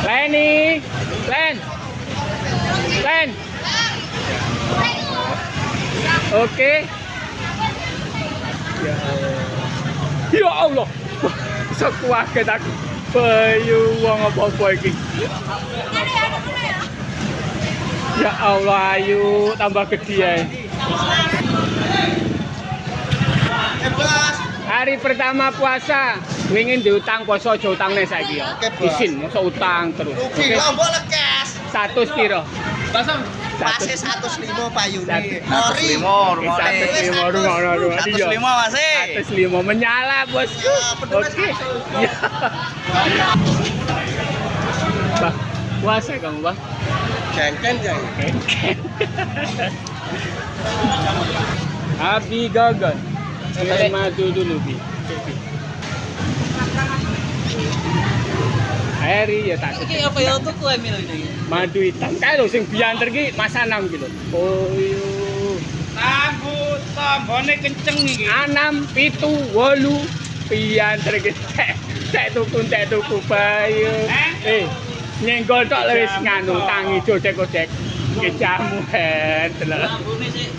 Lenny, Len. Len. Oke. Ya Allah. Sekuaget aku. Bayu wong apa-apa iki. Ya Allah, ayo tambah gede ae. Hari pertama puasa, ingin diutang poso aja utangne saiki ya. Isin mosok utang terus. Rugi lombok lekes. 100 piro? Masih 105 payune. 105 rumane. 105 masih. 105 menyala, Bosku. Oke. Ya. Bah, puasa kamu, Bang? Jengken jeng. Abi gagal. Kita madu dulu, Bi. Airi ya tak. Iki apa ya tuku emil iki? Madu hitam. Kae lho sing bianter ki Mas Anam ki lho. Oh yo. Tambut tambone kenceng iki. 6 7 8 bianter ki. Tek tuku bayu. Nyenggol tok lho wis nganu tangi jodek-jodek. Ki jamu het lho. Lambune sik